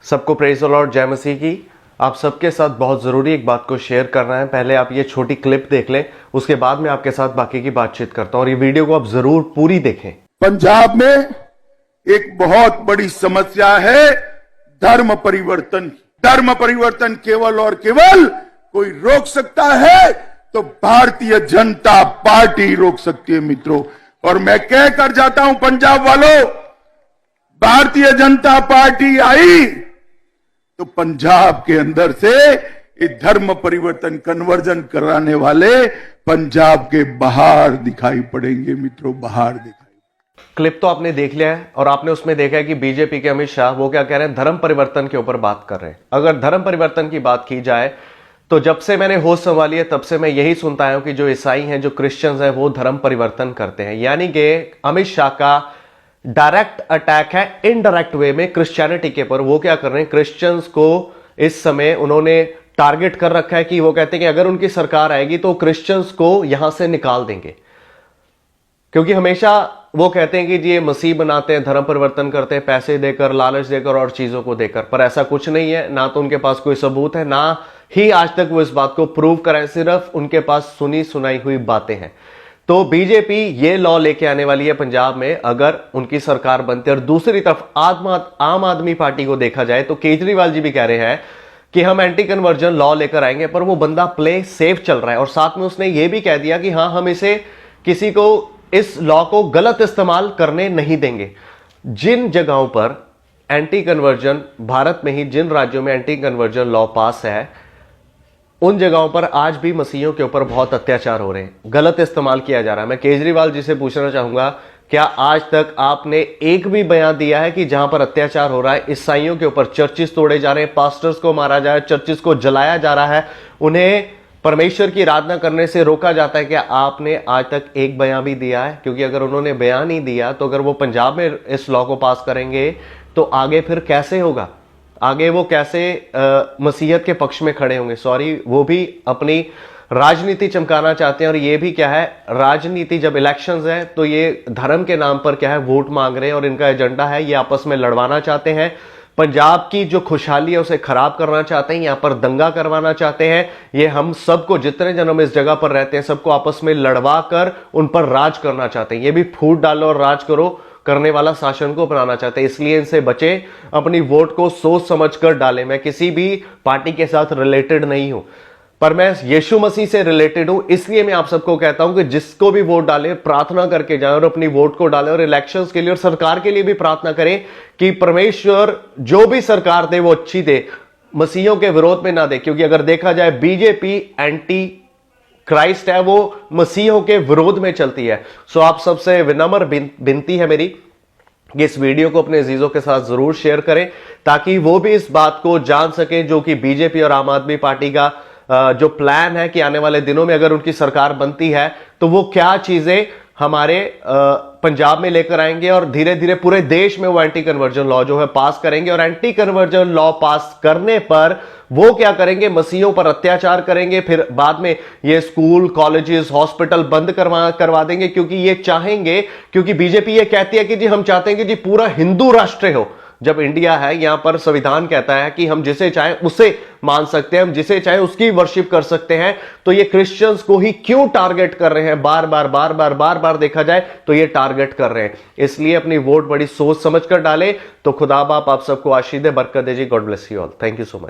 सबको praise the Lord, जय मसीह की। आप सबके साथ बहुत ज़रूरी एक बात को शेयर करना है। पहले आप ये छोटी क्लिप देख लें, उसके बाद मैं आपके साथ बाकी की बातचीत करता हूं और ये वीडियो को आप ज़रूर पूरी देखें। पंजाब में एक बहुत बड़ी समस्या है धर्म परिवर्तन। धर्म परिवर्तन केवल और केवल कोई रोक सकता है तो भारतीय जनता पार्टी रोक सकती है मित्रों। और मैं कह कर जाता हूं पंजाब वालों, भारतीय जनता पार्टी आई तो पंजाब के अंदर से ये धर्म परिवर्तन कन्वर्जन कराने वाले पंजाब के बाहर दिखाई पड़ेंगे मित्रों, बाहर दिखाई। क्लिप तो आपने देख लिया है और आपने उसमें देखा है कि बीजेपी के अमित शाह वो क्या कह रहे हैं, धर्म परिवर्तन के ऊपर बात कर रहे हैं। अगर धर्म परिवर्तन की बात की जाए तो जब से मैंने होश संभाली है तब से मैं यही सुनता आया हूं कि जो ईसाई हैं, जो क्रिश्चियंस हैं, वो धर्म परिवर्तन करते हैं। यानी कि अमित शाह का डायरेक्ट अटैक है इनडायरेक्ट वे में क्रिश्चियनिटी के ऊपर। वो क्या कर रहे हैं, क्रिश्चियंस को इस समय उन्होंने टारगेट कर रखा है कि वो कहते हैं कि अगर उनकी सरकार आएगी तो क्रिश्चियंस को यहां से निकाल देंगे, क्योंकि हमेशा वो कहते हैं कि जी ये मसीह बनाते हैं, धर्म परिवर्तन करते हैं, पैसे देकर, लालच देकर और चीजों को देकर। पर ऐसा कुछ नहीं है, ना तो उनके पास कोई सबूत है, ना ही आज तक वो इस बात को प्रूव कराएं, सिर्फ उनके पास सुनी सुनाई हुई बातें हैं। तो बीजेपी ये लॉ लेके आने वाली है पंजाब में अगर उनकी सरकार बनती है। और दूसरी तरफ आम आदमी पार्टी को देखा जाए तो केजरीवाल जी भी कह रहे हैं कि हम एंटी कन्वर्जन लॉ लेकर आएंगे, पर वो बंदा प्ले सेफ चल रहा है। और साथ में उसने ये भी कह दिया कि हाँ, हम इसे किसी को इस लॉ को गलत इस्तेमाल करने नहीं देंगे। जिन जगहों पर एंटी कन्वर्जन, भारत में ही जिन राज्यों में एंटी कन्वर्जन लॉ पास है, उन जगहों पर आज भी मसीहियों के ऊपर बहुत अत्याचार हो रहे हैं, गलत इस्तेमाल किया जा रहा है। मैं केजरीवाल जी से पूछना चाहूंगा, क्या आज तक आपने एक भी बयान दिया है कि जहां पर अत्याचार हो रहा है, ईसाइयों के ऊपर चर्चिस तोड़े जा रहे हैं, पास्टर्स को मारा जा रहा है, चर्चिस को जलाया जा रहा है, उन्हें परमेश्वर की आराधना करने से रोका जाता है, क्या आपने आज तक एक बयान भी दिया है? क्योंकि अगर उन्होंने बयान नहीं दिया तो अगर वो पंजाब में इस लॉ को पास करेंगे तो आगे फिर कैसे होगा? आगे वो कैसे मसीहत के पक्ष में खड़े होंगे? सॉरी, वो भी अपनी राजनीति चमकाना चाहते हैं। और ये भी क्या है, राजनीति जब इलेक्शंस है तो ये धर्म के नाम पर क्या है, वोट मांग रहे हैं और इनका एजेंडा है ये आपस में लड़वाना चाहते हैं। पंजाब की जो खुशहाली है उसे खराब करना चाहते हैं, यहां पर दंगा करवाना चाहते हैं। ये हम सबको, जितने जन हम इस जगह पर रहते हैं, सबको आपस में लड़वा कर उन पर राज करना चाहते हैं। ये भी फूट डालो और राज करो करने वाला शासन को अपनाना चाहते हैं। इसलिए इनसे बचे, अपनी वोट को सोच समझकर डालें। मैं किसी भी पार्टी के साथ रिलेटेड नहीं हूं, पर मैं यीशु मसीह से रिलेटेड हूं। इसलिए मैं आप सबको कहता हूं कि जिसको भी वोट डालें, प्रार्थना करके जाएं और अपनी वोट को डालें। और इलेक्शंस के लिए और सरकार के लिए भी प्रार्थना करें कि परमेश्वर जो भी सरकार दे वो अच्छी दे, मसीहों के विरोध में ना दे। क्योंकि अगर देखा जाए बीजेपी एंटी क्राइस्ट है, वो मसीहों के विरोध में चलती है। सो आप सबसे विनम्र विनती है मेरी कि इस वीडियो को अपने अजीजों के साथ जरूर शेयर करें, ताकि वो भी इस बात को जान सके जो कि बीजेपी और आम आदमी पार्टी का जो प्लान है कि आने वाले दिनों में अगर उनकी सरकार बनती है तो वो क्या चीजें हमारे पंजाब में लेकर आएंगे और धीरे धीरे पूरे देश में वो एंटी कन्वर्जन लॉ जो है पास करेंगे। और एंटी कन्वर्जन लॉ पास करने पर वो क्या करेंगे, मसीहों पर अत्याचार करेंगे, फिर बाद में ये स्कूल, कॉलेजेस, हॉस्पिटल बंद करवा देंगे, क्योंकि ये चाहेंगे, क्योंकि बीजेपी ये कहती है कि जी हम चाहते हैं कि जी पूरा हिंदू राष्ट्र हो। जब इंडिया है, यहां पर संविधान कहता है कि हम जिसे चाहे उसे मान सकते हैं, हम जिसे चाहे उसकी वर्शिप कर सकते हैं। तो ये क्रिश्चियंस को ही क्यों टारगेट कर रहे हैं? बार बार देखा जाए तो ये टारगेट कर रहे हैं। इसलिए अपनी वोट बड़ी सोच समझकर डालें। तो खुदा बाप आप सबको आशीष दे, बरकत दे जी। God bless you all. Thank you so much.